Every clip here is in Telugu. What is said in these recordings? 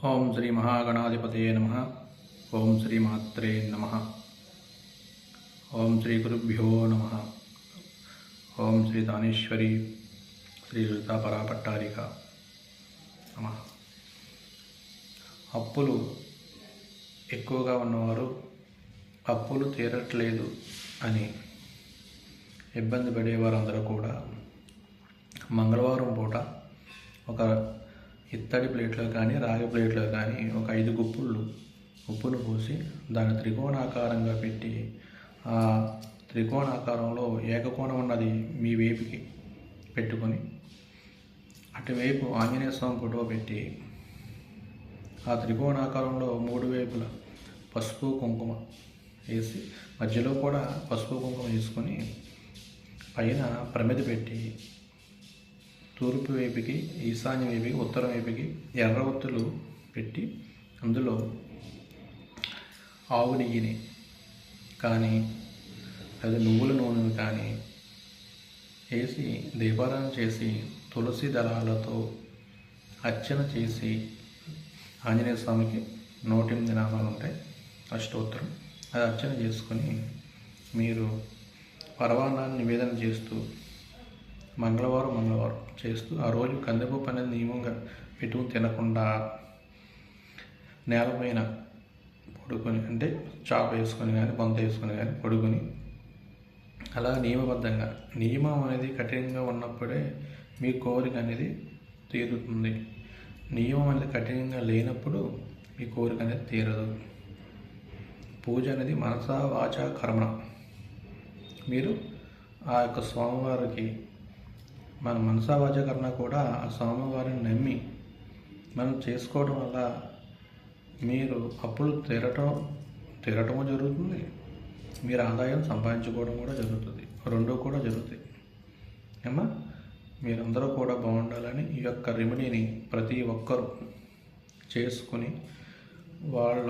ఓం శ్రీ మహాగణాధిపతయే నమః. ఓం శ్రీ మాత్రే నమః. ఓం శ్రీ గురుభ్యో నమః. ఓం శ్రీ దానేశ్వరి శ్రీ లలితా పరాపట్టారిక నమః. అప్పులు ఎక్కువగా ఉన్నవారు అప్పులు తీరట్లేదు అని ఇబ్బంది పడేవారందరూ కూడా మంగళవారం పూట ఒక ఇత్తడి ప్లేట్లో కానీ రాగి ప్లేట్లో కానీ ఒక 5 గుప్పుళ్ళు ఉప్పును పోసి దాన్ని త్రికోణాకారంగా పెట్టి ఆ త్రికోణాకారంలో ఏకకోణం ఉన్నది మీ వైపుకి పెట్టుకొని అటువైపు ఆంజనేయ స్వామి ఫోటో పెట్టి ఆ త్రికోణాకారంలో 3 వైపులా పసుపు కుంకుమ వేసి మధ్యలో కూడా పసుపు కుంకుమ వేసుకొని పైన ప్రమిది పెట్టి తూర్పు వైపుకి ఈశాన్య వైపుకి ఉత్తరం వైపుకి ఎర్ర ఒత్తులు పెట్టి అందులో ఆవు నెయ్యిని కానీ లేదా నువ్వుల నూనె కానీ వేసి దీపారాధన చేసి తులసి దళాలతో అర్చన చేసి ఆంజనేయ స్వామికి 108 నామాలు ఉంటాయి, అష్టోత్తరం, అది అర్చన చేసుకొని మీరు పరవాన్నాన్ని నివేదన చేస్తూ మంగళవారం చేస్తూ ఆ రోజు కందిపప్పు అనేది నియమంగా పెట్టుకుని తినకుండా నేలపైన పడుకొని అంటే చాప వేసుకొని కానీ బొంత వేసుకొని కానీ పడుకొని అలా నియమబద్ధంగా నియమం అనేది కఠినంగా ఉన్నప్పుడే మీ కోరిక అనేది తీరుతుంది. నియమం అనేది కఠినంగా లేనప్పుడు మీ కోరిక అనేది తీరదు. పూజ అనేది మనసా వాచ కర్మ. మీరు ఆ యొక్క స్వామివారికి మన మనసా వాచ కర్మ కూడా ఆ స్వామివారిని నమ్మి మనం చేసుకోవడం వల్ల మీరు అప్పులు తీరటము జరుగుతుంది, మీరు ఆదాయం సంపాదించుకోవడం కూడా జరుగుతుంది, రెండూ కూడా జరుగుతాయి. ఏమా మీరందరూ కూడా బాగుండాలని ఈ యొక్క రెమెడీని ప్రతి ఒక్కరూ చేసుకుని వాళ్ళ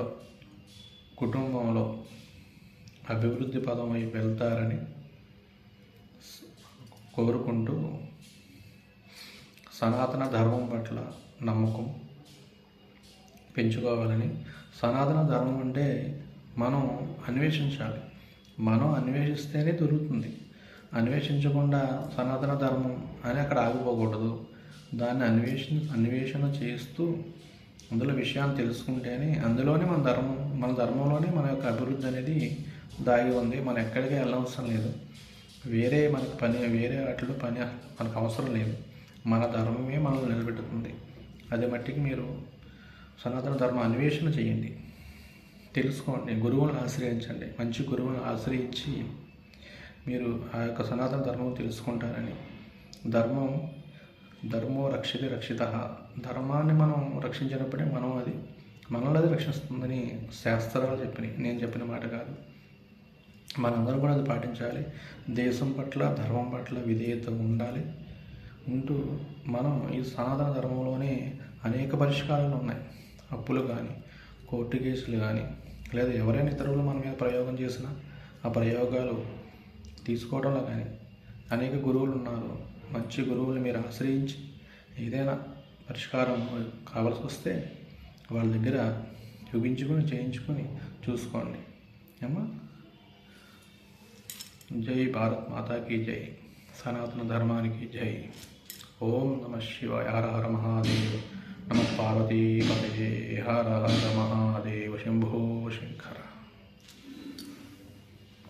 కుటుంబంలో అభివృద్ధి పదం వైపు వెళ్తారని కోరుకుంటూ సనాతన ధర్మం పట్ల నమ్మకం పెంచుకోవాలని. సనాతన ధర్మం అంటే మనం అన్వేషించాలి, మనం అన్వేషిస్తేనే దొరుకుతుంది. అన్వేషించకుండా సనాతన ధర్మం అని అక్కడ ఆగిపోకూడదు. దాన్ని అన్వేషణ చేస్తూ అందులో విషయాన్ని తెలుసుకుంటేనే అందులోనే మన ధర్మంలోనే మన యొక్క అభివృద్ధి అనేది దాగి ఉంది. మనం ఎక్కడికి వెళ్ళవసరం లేదు, వేరే వాటిలో పని మనకు అవసరం లేదు. మన ధర్మమే మనల్ని నిలబెట్టుతుంది. అది మట్టికి మీరు సనాతన ధర్మ అన్వేషణ చేయండి, తెలుసుకోండి, గురువులను ఆశ్రయించండి. మంచి గురువులను ఆశ్రయించి మీరు ఆ యొక్క సనాతన ధర్మం తెలుసుకుంటారని. ధర్మో రక్షితే రక్షిత. ధర్మాన్ని మనం రక్షించినప్పుడే మనల్ని అది రక్షిస్తుందని శాస్త్రాలు చెప్పినాయి, నేను చెప్పిన మాట కాదు. మనందరం కూడా అది పాటించాలి. దేశం పట్ల ధర్మం పట్ల విధేయత ఉంటూ మనం ఈ సనాతన ధర్మంలోనే అనేక పరిష్కారాలు ఉన్నాయి. అప్పులు కానీ, కోర్టు కేసులు కానీ, లేదా ఎవరైనా ఇతరులు మన మీద ప్రయోగం చేసినా ఆ ప్రయోగాలు తీసుకోవడంలో కానీ అనేక గురువులు ఉన్నారు. మంచి గురువులు మీరు ఆశ్రయించి ఏదైనా పరిష్కారం కావాల్సి వస్తే వాళ్ళ దగ్గర చూపించుకొని చేయించుకొని చూసుకోండి. ఏమా జై భారత్ మాతాకి జై, సనాతన ధర్మానికి జై. ఓం నమ శివాయ. హర హర మహాదేవ్. నమ పార్వతీపతయే. హర హర మహాదేవ. శంభో శంకర.